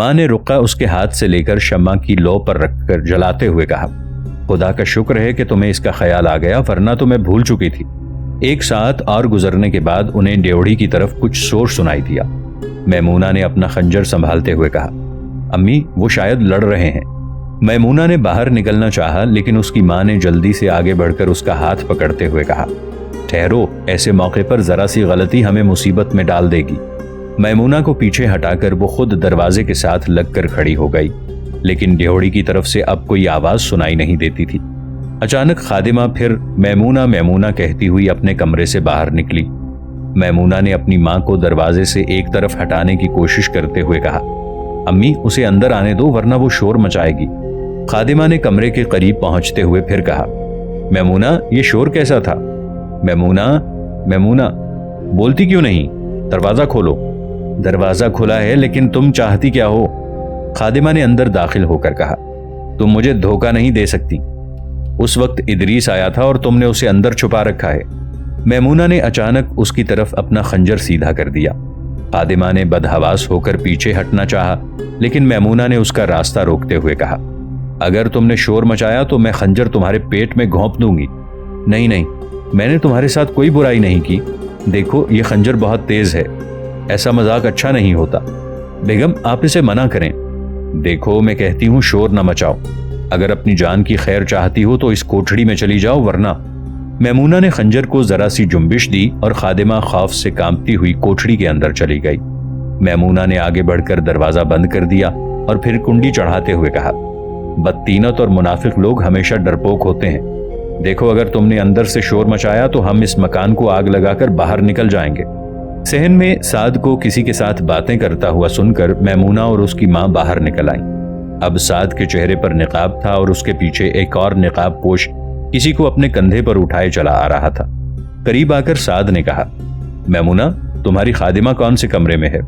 ماں نے رقہ اس کے ہاتھ سے لے کر شمع کی لو پر رکھ کر جلاتے ہوئے کہا، خدا کا شکر ہے کہ تمہیں اس کا خیال آ گیا، ورنہ تو میں بھول چکی تھی۔ ایک ساعت اور گزرنے کے بعد انہیں ڈیوڑی کی طرف کچھ شور سنائی دیا۔ میمونہ نے اپنا خنجر سنبھالتے ہوئے کہا، امی وہ شاید لڑ رہے ہیں۔ میمونہ نے باہر نکلنا چاہا، لیکن اس کی ماں نے جلدی سے آگے بڑھ کر اس کا ہاتھ پکڑتے ہوئے کہا، ٹھہرو، ایسے موقع پر ذرا سی غلطی ہمیں مصیبت میں ڈال دے گی۔ میمونہ کو پیچھے ہٹا کر وہ خود دروازے کے ساتھ لگ کر کھڑی ہو گئی، لیکن ڈیوڑی کی طرف سے اب کوئی آواز سنائی نہیں دیتی تھی۔ اچانک خادمہ پھر میمونہ میمونہ کہتی ہوئی اپنے کمرے سے باہر نکلی۔ میمونہ نے اپنی ماں کو دروازے سے ایک طرف ہٹانے کی کوشش کرتے ہوئے کہا، امی اسے اندر آنے دو ورنہ وہ شور مچائے گی۔ خادمہ نے کمرے کے قریب پہنچتے ہوئے پھر کہا، میمونہ یہ شور کیسا تھا؟ میمونہ میمونہ بولتی کیوں نہیں؟ دروازہ کھولو۔ دروازہ کھلا ہے، لیکن تم چاہتی کیا ہو؟ خادمہ نے اندر داخل ہو کر کہا، تم مجھے دھوکہ نہیں دے سکتی۔ اس وقت ادریس آیا تھا اور تم نے اسے اندر چھپا رکھا ہے۔ میمونہ نے اچانک اس کی طرف اپنا خنجر سیدھا کر دیا۔ خادمہ نے بدحواس ہو کر پیچھے ہٹنا چاہا، لیکن میمونہ نے اس کا راستہ روکتے ہوئے کہا، اگر تم نے شور مچایا تو میں خنجر تمہارے پیٹ میں گھونپ دوں گی۔ نہیں نہیں، میں نے تمہارے ساتھ کوئی برائی نہیں کی، دیکھو یہ خنجر بہت تیز ہے، ایسا مذاق اچھا نہیں ہوتا۔ بیگم آپ اسے منع کریں۔ دیکھو میں کہتی ہوں شور نہ مچاؤ، اگر اپنی جان کی خیر چاہتی ہو تو اس کوٹھڑی میں چلی جاؤ ورنہ۔ میمونہ نے خنجر کو ذرا سی جنبش دی اور خادمہ خوف سے کانپتی ہوئی کوٹھڑی کے اندر چلی گئی۔ میمونہ نے آگے بڑھ کر دروازہ بند کر دیا اور پھر کنڈی چڑھاتے ہوئے کہا، بدتینت اور منافق لوگ ہمیشہ ڈرپوک ہوتے ہیں، دیکھو اگر تم نے اندر سے شور مچایا تو ہم اس مکان کو آگ لگا کر باہر نکل جائیں گے۔ صحن میں سعد کو کسی کے ساتھ باتیں کرتا ہوا سن کر میمونہ اور اس کی ماں باہر نکل آئیں۔ اب سعد کے چہرے پر نقاب تھا اور اس کے پیچھے ایک اور نقاب پوش کسی کو اپنے کندھے پر اٹھائے چلا آ رہا تھا۔ قریب آ کر سعد نے کہا، میمونہ تمہاری خادمہ کون سے کمرے میں ہے؟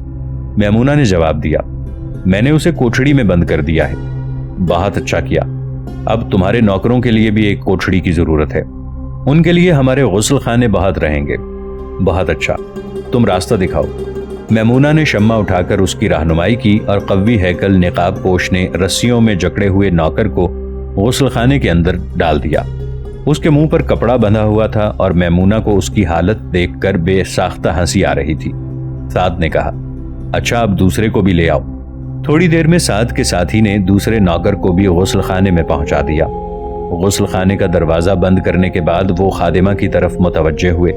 میمونہ نے جواب دیا، میں نے اسے کوٹھڑی میں بند کر دیا ہے۔ بہت اچھا کیا، اب تمہارے نوکروں کے لیے بھی ایک کوٹھڑی کی ضرورت ہے، ان کے لیے ہمارے غسل خانے بہت رہیں گے۔ بہت اچھا، تم راستہ دکھاؤ۔ میمونہ نے شمع اٹھا کر اس کی رہنمائی کی اور قوی ہیکل نقاب پوش نے رسیوں میں جکڑے ہوئے نوکر کو غسل خانے کے اندر ڈال دیا۔ اس کے منہ پر کپڑا بندھا ہوا تھا اور میمونہ کو اس کی حالت دیکھ کر بے ساختہ ہنسی آ رہی تھی۔ سعد نے کہا، اچھا اب دوسرے کو بھی لے آؤ۔ تھوڑی دیر میں سعد کے ساتھی نے دوسرے نوکر کو بھی غسل خانے میں پہنچا دیا۔ غسل خانے کا دروازہ بند کرنے کے بعد وہ خادمہ کی طرف متوجہ ہوئے۔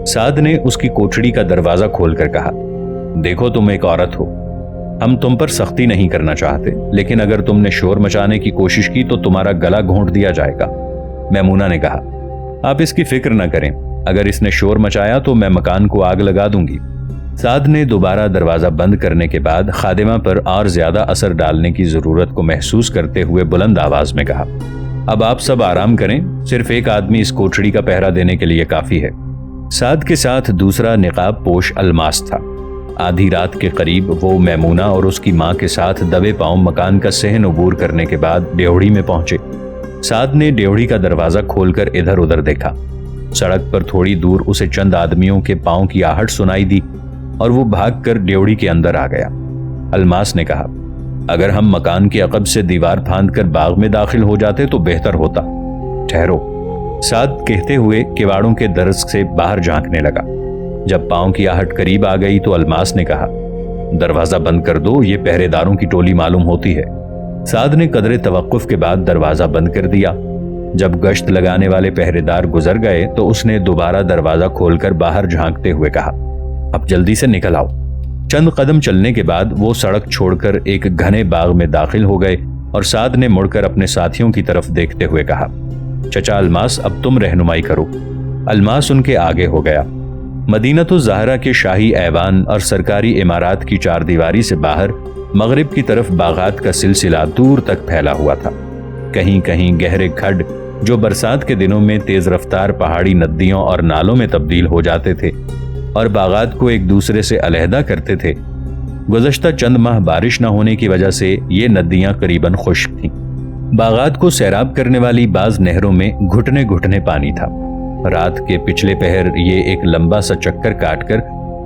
سعد نے اس کی کوٹھڑی کا دروازہ کھول کر کہا، دیکھو تم ایک عورت ہو، ہم تم پر سختی نہیں کرنا چاہتے، لیکن اگر تم نے شور مچانے کی کوشش کی تو تمہارا گلا گھونٹ دیا جائے گا۔ میمونہ نے کہا، آپ اس کی فکر نہ کریں، اگر اس نے شور مچایا تو میں مکان کو آگ لگا دوں گی۔ سعد نے دوبارہ دروازہ بند کرنے کے بعد خادمہ پر اور زیادہ اثر ڈالنے کی ضرورت کو محسوس کرتے ہوئے بلند آواز میں کہا، اب آپ سب آرام کریں، صرف ایک آدمی اس کوٹھڑی کا پہرا دینے کے لیے کافی ہے۔ سعد کے ساتھ دوسرا نقاب پوش الماس تھا۔ آدھی رات کے قریب وہ میمونہ اور اس کی ماں کے ساتھ دبے پاؤں مکان کا صحن عبور کرنے کے بعد ڈیوڑی میں پہنچے۔ سعد نے ڈیوڑی کا دروازہ کھول کر ادھر ادھر دیکھا۔ سڑک پر تھوڑی دور اسے چند آدمیوں کے پاؤں کی آہٹ سنائی دی اور وہ بھاگ کر ڈیوڑی کے اندر آ گیا۔ الماس نے کہا، اگر ہم مکان کے عقب سے دیوار پھاند کر باغ میں داخل ہو جاتے تو بہتر ہوتا۔ ٹھہرو، سعد کہتے ہوئے کواڑوں کے درز سے باہر جھانکنے لگا۔ جب پاؤں کی آہٹ قریب آ گئی تو الماس نے کہا، دروازہ بند کر دو، یہ پہرے داروں کی ٹولی معلوم ہوتی ہے۔ سعد نے قدرے توقف کے بعد دروازہ بند کر دیا۔ جب گشت لگانے والے پہرے دار گزر گئے تو اس نے دوبارہ دروازہ کھول کر باہر جھانکتے ہوئے کہا، اب جلدی سے نکل آؤ۔ چند قدم چلنے کے بعد وہ سڑک چھوڑ کر ایک گھنے باغ میں داخل ہو گئے اور سعد نے مڑ کر اپنے ساتھیوں کی طرف دیکھتے ہوئے کہا، چچا الماس اب تم رہنمائی کرو۔ الماس ان کے آگے ہو گیا۔ مدینۃ الزہرا کے شاہی ایوان اور سرکاری عمارات کی چار دیواری سے باہر مغرب کی طرف باغات کا سلسلہ دور تک پھیلا ہوا تھا۔ کہیں کہیں گہرے کھڈ جو برسات کے دنوں میں تیز رفتار پہاڑی ندیوں اور نالوں میں تبدیل ہو جاتے تھے اور باغات کو ایک دوسرے سے علیحدہ کرتے تھے، گزشتہ چند ماہ بارش نہ ہونے کی وجہ سے یہ ندیاں قریباً خشک تھیں۔ باغات کو سیراب کرنے والی بعض نہروں میں گھٹنے گھٹنے پانی تھا۔ رات کے پچھلے پہر یہ ایک لمبا سا چکر کاٹ کر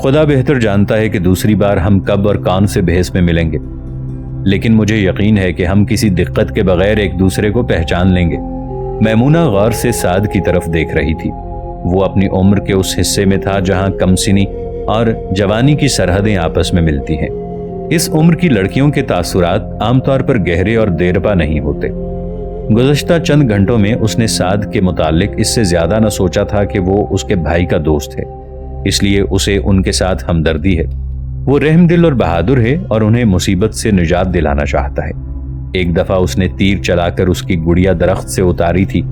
خدا بہتر جانتا ہے کہ دوسری بار ہم کب اور کون سے بحث میں ملیں گے، لیکن مجھے یقین ہے کہ ہم کسی دقت کے بغیر ایک دوسرے کو پہچان لیں گے۔ میمونہ غور سے سعد کی طرف دیکھ رہی تھی۔ وہ اپنی عمر کے اس حصے میں تھا جہاں کمسنی اور جوانی کی سرحدیں آپس میں ملتی ہیں۔ اس عمر کی لڑکیوں کے تاثرات عام طور پر گہرے اور دیرپا نہیں ہوتے۔ گزشتہ چند گھنٹوں میں اس نے سعد کے متعلق اس سے زیادہ نہ سوچا تھا کہ وہ اس کے بھائی کا دوست ہے، اس لیے اسے ان کے ساتھ ہمدردی ہے۔ وہ رحم دل اور بہادر ہے اور انہیں مصیبت سے نجات دلانا چاہتا ہے۔ ایک دفعہ اس نے تیر چلا کر اس کی گڑیا درخت سے اتاری تھی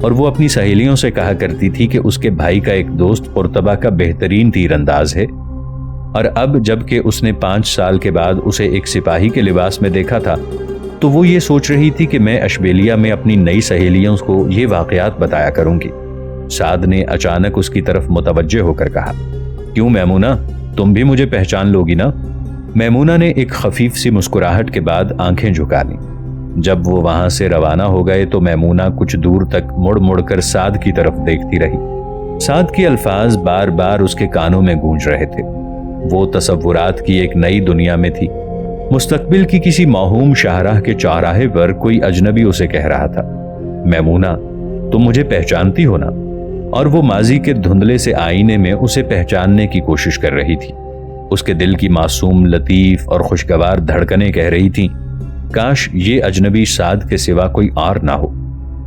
اور وہ اپنی سہیلیوں سے کہا کرتی تھی کہ اس کے بھائی کا ایک دوست قرطبہ کا بہترین تیر انداز ہے، اور اب جب کہ اس نے 5 سال کے بعد اسے ایک سپاہی کے لباس میں دیکھا تھا تو وہ یہ سوچ رہی تھی کہ میں اشبیلیہ میں اپنی نئی سہیلیوں کو یہ واقعات بتایا کروں گی۔ سعد نے اچانک اس کی طرف متوجہ ہو کر کہا، کیوں میمونہ، تم بھی مجھے پہچان لوگی نا؟ میمونہ نے ایک خفیف سی مسکراہٹ کے بعد آنکھیں جھکا لیں۔ جب وہ وہاں سے روانہ ہو گئے تو میمونہ کچھ دور تک مڑ مڑ کر سعد کی طرف دیکھتی رہی۔ سعد کے الفاظ بار بار اس کے کانوں میں گونج رہے تھے۔ وہ تصورات کی ایک نئی دنیا میں تھی۔ مستقبل کی کسی موہوم شاہراہ کے چوراہے پر کوئی اجنبی اسے کہہ رہا تھا، میمونہ تم مجھے پہچانتی ہو نا؟ اور وہ ماضی کے دھندلے سے آئینے میں اسے پہچاننے کی کوشش کر رہی تھی۔ اس کے دل کی معصوم، لطیف اور خوشگوار دھڑکنیں کہہ رہی تھیں، کاش یہ اجنبی سعد کے سوا کوئی اور نہ ہو۔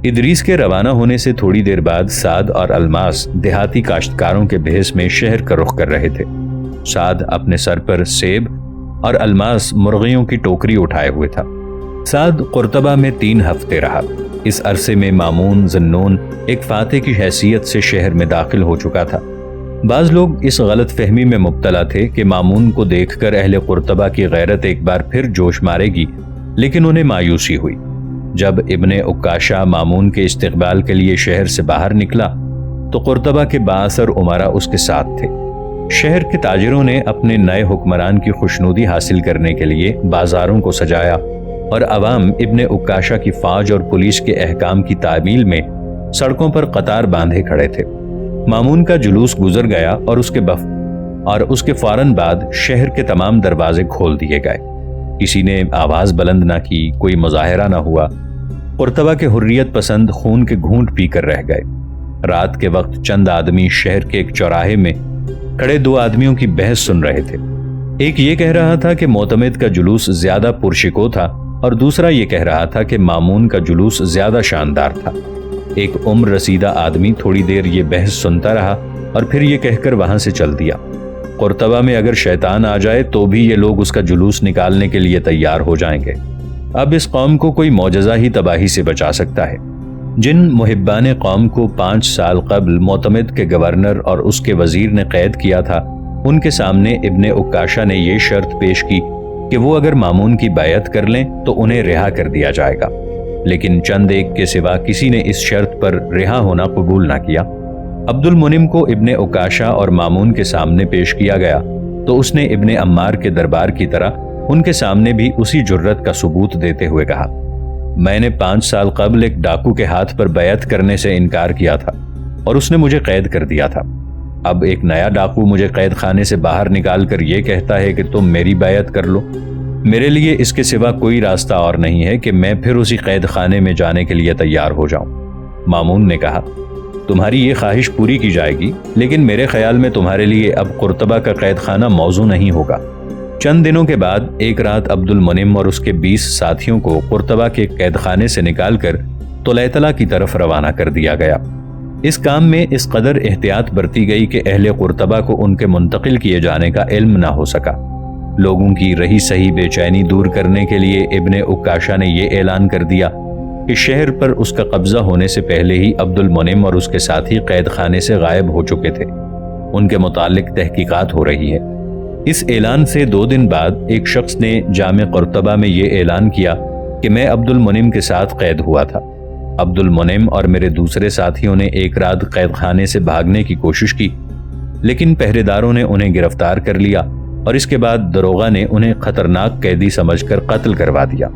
ادریس کے روانہ ہونے سے تھوڑی دیر بعد سعد اور الماس دیہاتی کاشتکاروں کے بھیس میں شہر کا رخ کر رہے تھے۔ سعد اپنے سر پر سیب اور الماس مرغیوں کی ٹوکری اٹھائے ہوئے تھا۔ سعد قرطبہ میں 3 ہفتے رہا۔ اس عرصے میں مامون ذنون ایک فاتح کی حیثیت سے شہر میں داخل ہو چکا تھا۔ بعض لوگ اس غلط فہمی میں مبتلا تھے کہ مامون کو دیکھ کر اہل قرطبہ کی غیرت ایک بار پھر جوش مارے گی، لیکن انہیں مایوسی ہوئی۔ جب ابن عکاشہ مامون کے استقبال کے لیے شہر سے باہر نکلا تو قرطبہ کے بااثر امراء اس کے ساتھ تھے۔ شہر کے تاجروں نے اپنے نئے حکمران کی خوشنودی حاصل کرنے کے لیے بازاروں کو سجایا اور عوام ابن عکاشہ کی فوج اور پولیس کے احکام کی تعمیل میں سڑکوں پر قطار باندھے کھڑے تھے۔ مامون کا جلوس گزر گیا اور اس کے فوراً بعد شہر کے تمام دروازے کھول دیے گئے۔ کسی نے آواز بلند نہ کی، کوئی مظاہرہ نہ ہوا۔ قرطبہ کے حریت پسند خون کے گھونٹ پی کر رہ گئے۔ رات کے وقت چند آدمی شہر کے ایک چوراہے میں کھڑے 2 آدمیوں کی بحث سن رہے تھے۔ ایک یہ کہہ رہا تھا کہ معتمد کا جلوس زیادہ پرشکو تھا اور دوسرا یہ کہہ رہا تھا کہ مامون کا جلوس زیادہ شاندار تھا۔ ایک عمر رسیدہ آدمی تھوڑی دیر یہ بحث سنتا رہا اور پھر یہ کہہ کر وہاں سے چل دیا، قرطبہ میں اگر شیطان آ جائے تو بھی یہ لوگ اس کا جلوس نکالنے کے لیے تیار ہو جائیں گے۔ اب اس قوم کو کوئی معجزہ ہی تباہی سے بچا سکتا ہے۔ جن محبان قوم کو 5 سال قبل معتمد کے گورنر اور اس کے وزیر نے قید کیا تھا، ان کے سامنے ابن عکاشہ نے یہ شرط پیش کی کہ وہ اگر مامون کی بیعت کر لیں تو انہیں رہا کر دیا جائے گا، لیکن چند ایک کے سوا کسی نے اس شرط پر رہا ہونا قبول نہ کیا۔ عبد المنعم کو ابن عکاشہ اور مامون کے سامنے پیش کیا گیا تو اس نے ابن عمار کے دربار کی طرح ان کے سامنے بھی اسی جرت کا ثبوت دیتے ہوئے کہا، میں نے 5 سال قبل ایک ڈاکو کے ہاتھ پر بیعت کرنے سے انکار کیا تھا اور اس نے مجھے قید کر دیا تھا۔ اب ایک نیا ڈاکو مجھے قید خانے سے باہر نکال کر یہ کہتا ہے کہ تم میری بیعت کر لو۔ میرے لیے اس کے سوا کوئی راستہ اور نہیں ہے کہ میں پھر اسی قید خانے میں جانے کے لیے تیار ہو جاؤں۔ مامون نے کہا، تمہاری یہ خواہش پوری کی جائے گی، لیکن میرے خیال میں تمہارے لیے اب قرطبہ کا قید خانہ موزوں نہیں ہوگا۔ چند دنوں کے بعد ایک رات عبد المنعم اور اس کے 20 ساتھیوں کو قرطبہ کے قید خانے سے نکال کر طلیطلہ کی طرف روانہ کر دیا گیا۔ اس کام میں اس قدر احتیاط برتی گئی کہ اہل قرطبہ کو ان کے منتقل کیے جانے کا علم نہ ہو سکا۔ لوگوں کی رہی سہی بے چینی دور کرنے کے لیے ابن عکاشہ نے یہ اعلان کر دیا کہ شہر پر اس کا قبضہ ہونے سے پہلے ہی عبد المنعم اور اس کے ساتھی قید خانے سے غائب ہو چکے تھے۔ ان کے متعلق تحقیقات ہو رہی ہے۔ اس اعلان سے 2 دن بعد ایک شخص نے جامع قرطبہ میں یہ اعلان کیا کہ میں عبد المنعم کے ساتھ قید ہوا تھا۔ عبد المنعم اور میرے دوسرے ساتھیوں نے ایک رات قید خانے سے بھاگنے کی کوشش کی، لیکن پہرے داروں نے انہیں گرفتار کر لیا اور اس کے بعد داروغہ نے انہیں خطرناک قیدی سمجھ کر قتل کروا دیا۔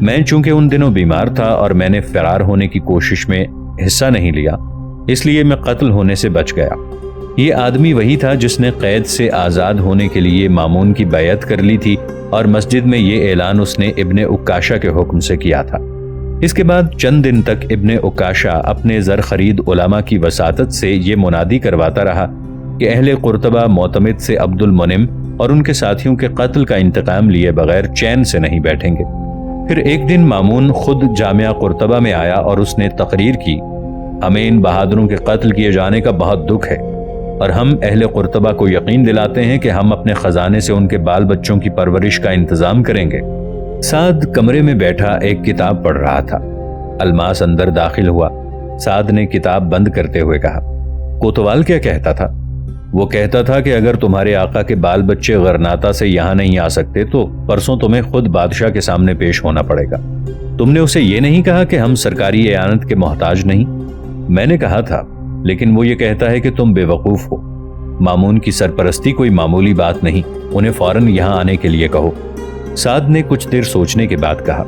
میں چونکہ ان دنوں بیمار تھا اور میں نے فرار ہونے کی کوشش میں حصہ نہیں لیا، اس لیے میں قتل ہونے سے بچ گیا۔ یہ آدمی وہی تھا جس نے قید سے آزاد ہونے کے لیے مامون کی بیعت کر لی تھی اور مسجد میں یہ اعلان اس نے ابن عکاشہ کے حکم سے کیا تھا۔ اس کے بعد چند دن تک ابن عکاشہ اپنے زر خرید علماء کی وساطت سے یہ منادی کرواتا رہا کہ اہل قرطبہ معتمد سے عبد المنعم اور ان کے ساتھیوں کے قتل کا انتقام لیے بغیر چین سے نہیں بیٹھیں گے۔ پھر ایک دن مامون خود جامعہ قرطبہ میں آیا اور اس نے تقریر کی، ہمیں ان بہادروں کے قتل کیے جانے کا بہت دکھ ہے اور ہم اہل قرطبہ کو یقین دلاتے ہیں کہ ہم اپنے خزانے سے ان کے بال بچوں کی پرورش کا انتظام کریں گے۔ سعد کمرے میں بیٹھا ایک کتاب پڑھ رہا تھا۔ الماس اندر داخل ہوا۔ سعد نے کتاب بند کرتے ہوئے کہا، کوتوال کیا کہتا تھا؟ وہ کہتا تھا کہ اگر تمہارے آقا کے بال بچے غرناطہ سے یہاں نہیں آ سکتے تو پرسوں تمہیں خود بادشاہ کے سامنے پیش ہونا پڑے گا۔ تم نے اسے یہ نہیں کہا کہ ہم سرکاری اعانت کے محتاج نہیں؟ میں نے کہا تھا، لیکن وہ یہ کہتا ہے کہ تم بے وقوف ہو۔ مامون کی سرپرستی کوئی معمولی بات نہیں، انہیں فوراً یہاں آنے کے لیے کہو۔ سعد نے کچھ دیر سوچنے کے بعد کہا،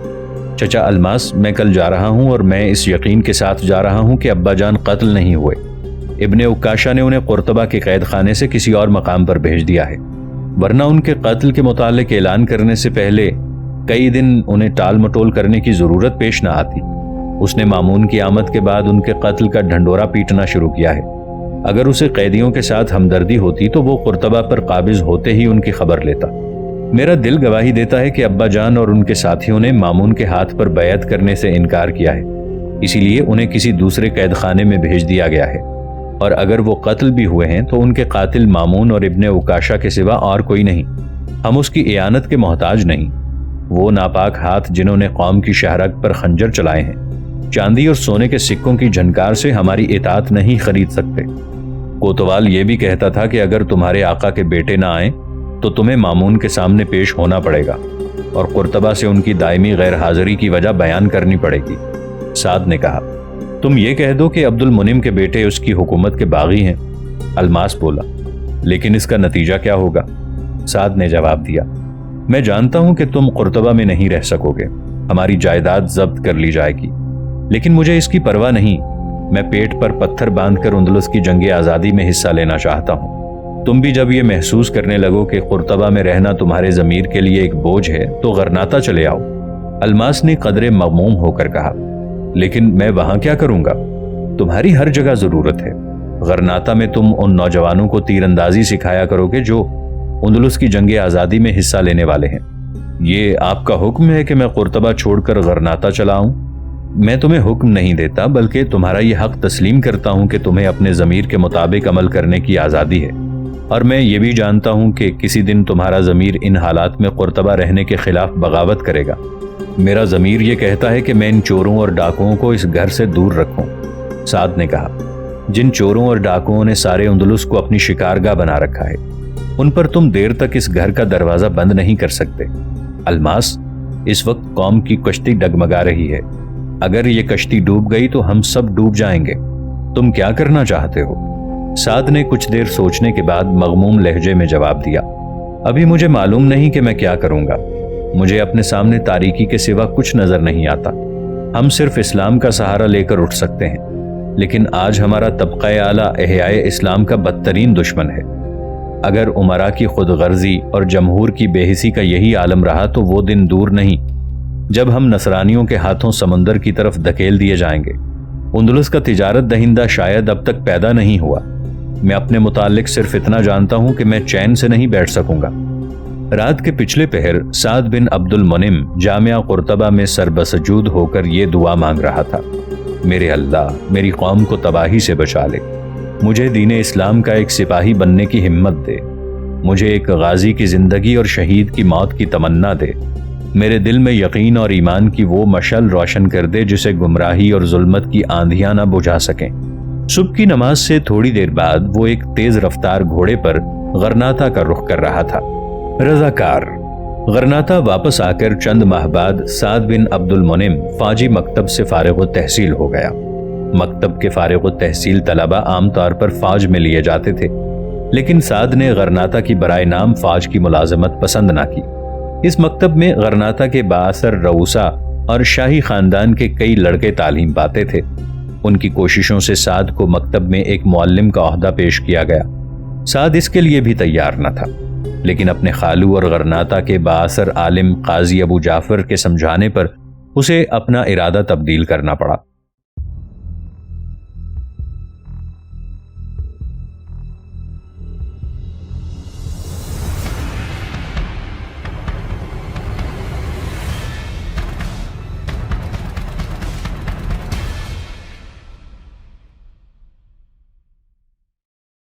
چچا الماس، میں کل جا رہا ہوں اور میں اس یقین کے ساتھ جا رہا ہوں کہ ابا جان قتل نہیں ہوئے۔ ابن عکاشہ نے انہیں قرطبہ کے قید خانے سے کسی اور مقام پر بھیج دیا ہے، ورنہ ان کے قتل کے متعلق اعلان کرنے سے پہلے کئی دن انہیں ٹال مٹول کرنے کی ضرورت پیش نہ آتی۔ اس نے مامون کی آمد کے بعد ان کے قتل کا ڈھنڈورا پیٹنا شروع کیا ہے۔ اگر اسے قیدیوں کے ساتھ ہمدردی ہوتی تو وہ قرطبہ پر قابض ہوتے ہی ان کی خبر لیتا۔ میرا دل گواہی دیتا ہے کہ ابا جان اور ان کے ساتھیوں نے مامون کے ہاتھ پر بیعت کرنے سے انکار کیا ہے، اسی لیے انہیں کسی دوسرے قید خانے میں بھیج دیا گیا ہے، اور اگر وہ قتل بھی ہوئے ہیں تو ان کے قاتل مامون اور ابن عکاشہ کے سوا اور کوئی نہیں۔ ہم اس کی اعانت کے محتاج نہیں۔ وہ ناپاک ہاتھ جنہوں نے قوم کی شہرگ پر خنجر چلائے ہیں، چاندی اور سونے کے سکوں کی جھنکار سے ہماری اطاعت نہیں خرید سکتے۔ کوتوال یہ بھی کہتا تھا کہ اگر تمہارے آقا کے بیٹے نہ آئیں تو تمہیں مامون کے سامنے پیش ہونا پڑے گا اور قرطبہ سے ان کی دائمی غیر حاضری کی وجہ بیان کرنی پڑے گی۔ سعد نے کہا، تم یہ کہہ دو کہ عبد المنعم کے بیٹے اس کی حکومت کے باغی ہیں۔ الماس بولا، لیکن اس کا نتیجہ کیا ہوگا؟ سعد نے جواب دیا، میں جانتا ہوں کہ تم قرطبہ میں نہیں رہ سکو گے، ہماری جائیداد ضبط کر لی جائے گی، لیکن مجھے اس کی پرواہ نہیں۔ میں پیٹ پر پتھر باندھ کر اندلس کی جنگ آزادی میں حصہ لینا چاہتا ہوں۔ تم بھی جب یہ محسوس کرنے لگو کہ قرطبہ میں رہنا تمہارے ضمیر کے لیے ایک بوجھ ہے تو غرناطہ چلے آؤ۔ الماس نے قدرے مغموم ہو کر کہا، لیکن میں وہاں کیا کروں گا؟ تمہاری ہر جگہ ضرورت ہے۔ غرناطہ میں تم ان نوجوانوں کو تیر اندازی سکھایا کرو گے جو اندلس کی جنگ آزادی میں حصہ لینے والے ہیں۔ یہ آپ کا حکم ہے کہ میں قرطبہ چھوڑ کر غرناطہ چلا آؤں؟ میں تمہیں حکم نہیں دیتا، بلکہ تمہارا یہ حق تسلیم کرتا ہوں کہ تمہیں اپنے ضمیر کے مطابق عمل کرنے کی آزادی ہے، اور میں یہ بھی جانتا ہوں کہ کسی دن تمہارا ضمیر ان حالات میں قرطبہ رہنے کے خلاف بغاوت کرے گا۔ میرا ضمیر یہ کہتا ہے کہ میں ان چوروں اور ڈاکوؤں کو اس گھر سے دور رکھوں۔ سعد نے کہا، جن چوروں اور ڈاکوؤں نے سارے اندلس کو اپنی شکارگاہ بنا رکھا ہے، ان پر تم دیر تک اس گھر کا دروازہ بند نہیں کر سکتے۔ الماس، اس وقت قوم کی کشتی ڈگمگا رہی ہے، اگر یہ کشتی ڈوب گئی تو ہم سب ڈوب جائیں گے۔ تم کیا کرنا چاہتے ہو؟ سعد نے کچھ دیر سوچنے کے بعد مغموم لہجے میں جواب دیا، ابھی مجھے معلوم نہیں کہ میں کیا کروں گا۔ مجھے اپنے سامنے تاریکی کے سوا کچھ نظر نہیں آتا۔ ہم صرف اسلام کا سہارا لے کر اٹھ سکتے ہیں، لیکن آج ہمارا طبقہ اعلیٰ احیاء اسلام کا بدترین دشمن ہے۔ اگر امراء کی خود غرضی اور جمہور کی بے حسی کا یہی عالم رہا تو وہ دن دور نہیں جب ہم نصرانیوں کے ہاتھوں سمندر کی طرف دھکیل دیے جائیں گے۔ اندلس کا تجارت دہندہ شاید اب تک پیدا نہیں ہوا۔ میں اپنے متعلق صرف اتنا جانتا ہوں کہ میں چین سے نہیں بیٹھ سکوں گا۔ رات کے پچھلے پہر سعد بن عبد المنعم جامعہ قرطبہ میں سر بسجود ہو کر یہ دعا مانگ رہا تھا، میرے اللہ میری قوم کو تباہی سے بچا لے، مجھے دین اسلام کا ایک سپاہی بننے کی ہمت دے، مجھے ایک غازی کی زندگی اور شہید کی موت کی تمنا دے، میرے دل میں یقین اور ایمان کی وہ مشعل روشن کر دے جسے گمراہی اور ظلمت کی آندھیاں نہ بجھا سکیں۔ صبح کی نماز سے تھوڑی دیر بعد وہ ایک تیز رفتار گھوڑے پر غرناطہ کا رخ کر رہا تھا۔ رضاکار غرناطہ واپس آ کر چند ماہ بعد سعد بن عبد المنعم فاجی مکتب سے فارغ التحصیل ہو گیا۔ مکتب کے فارغ التحصیل طلبہ عام طور پر فوج میں لیے جاتے تھے، لیکن سعد نے غرناطہ کی برائے نام فوج کی ملازمت پسند نہ کی۔ اس مکتب میں غرناطہ کے بااثر رؤسا اور شاہی خاندان کے کئی لڑکے تعلیم پاتے تھے۔ ان کی کوششوں سے سعد کو مکتب میں ایک معلم کا عہدہ پیش کیا گیا۔ سعد اس کے لیے بھی تیار نہ تھا، لیکن اپنے خالو اور غرناطہ کے بااثر عالم قاضی ابو جعفر کے سمجھانے پر اسے اپنا ارادہ تبدیل کرنا پڑا۔